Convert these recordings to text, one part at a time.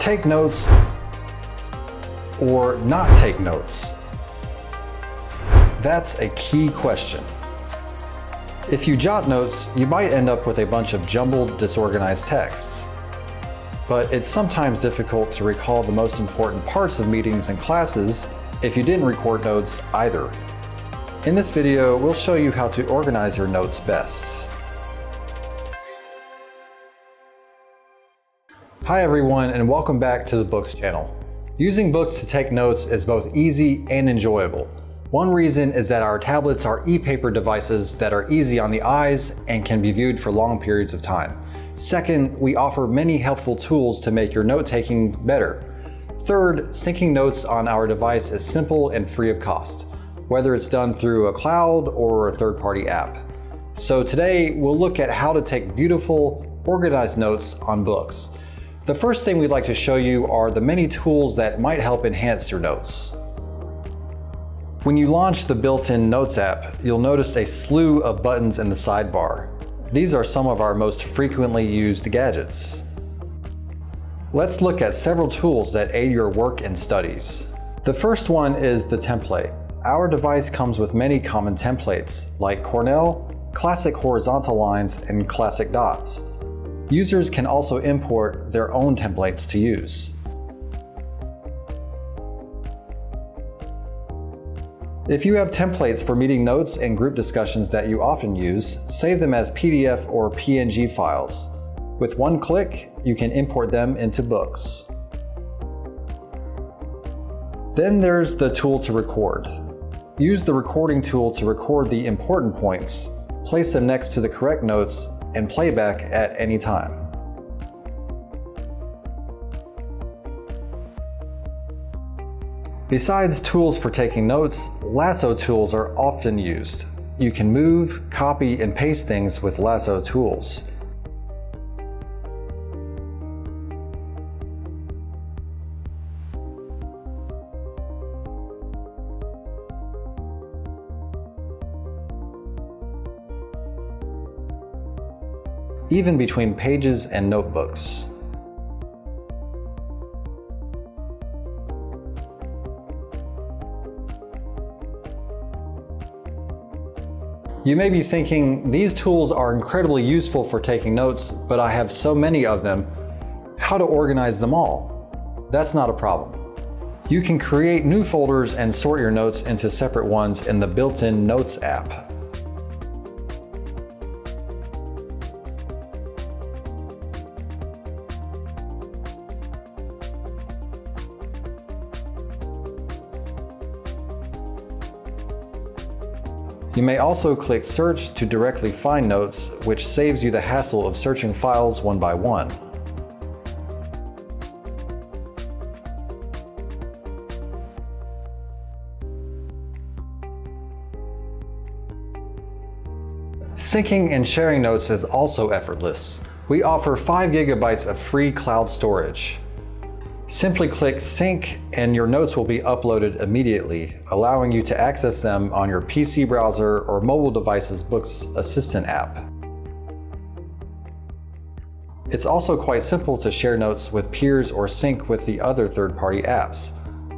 take notes or not take notes? That's a key question. If you jot notes, you might end up with a bunch of jumbled, disorganized texts. But it's sometimes difficult to recall the most important parts of meetings and classes if you didn't record notes either. In this video, we'll show you how to organize your notes best. Hi everyone, and welcome back to the BOOX channel. Using BOOX to take notes is both easy and enjoyable. One reason is that our tablets are ePaper devices that are easy on the eyes and can be viewed for long periods of time. Second, we offer many helpful tools to make your note-taking better. Third, syncing notes on our device is simple and free of cost, whether it's done through a cloud or a third-party app. So today, we'll look at how to take beautiful, organized notes on BOOX. The first thing we'd like to show you are the many tools that might help enhance your notes. When you launch the built-in Notes app, you'll notice a slew of buttons in the sidebar. These are some of our most frequently used gadgets. Let's look at several tools that aid your work and studies. The first one is the template. Our device comes with many common templates like Cornell, classic horizontal lines, and classic dots. Users can also import their own templates to use. If you have templates for meeting notes and group discussions that you often use, save them as PDF or PNG files. With one click, you can import them into BOOX. Then there's the tool to record. Use the recording tool to record the important points, place them next to the correct notes, and play back at any time. Besides tools for taking notes, lasso tools are often used. You can move, copy, and paste things with lasso tools. Even between pages and notebooks. You may be thinking, these tools are incredibly useful for taking notes, but I have so many of them. How to organize them all? That's not a problem. You can create new folders and sort your notes into separate ones in the built-in Notes app. You may also click Search to directly find notes, which saves you the hassle of searching files one by one. Syncing and sharing notes is also effortless. We offer 5 GB of free cloud storage. Simply click Sync and your notes will be uploaded immediately, allowing you to access them on your PC browser or mobile device's BOOX Assistant app. It's also quite simple to share notes with peers or sync with the other third-party apps.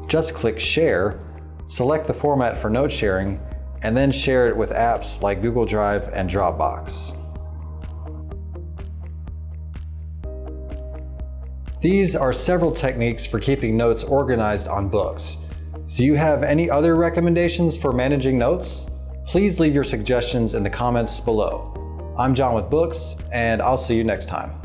Just click Share, select the format for note sharing, and then share it with apps like Google Drive and Dropbox. These are several techniques for keeping notes organized on BOOX. Do you have any other recommendations for managing notes? Please leave your suggestions in the comments below. I'm John with BOOX, and I'll see you next time.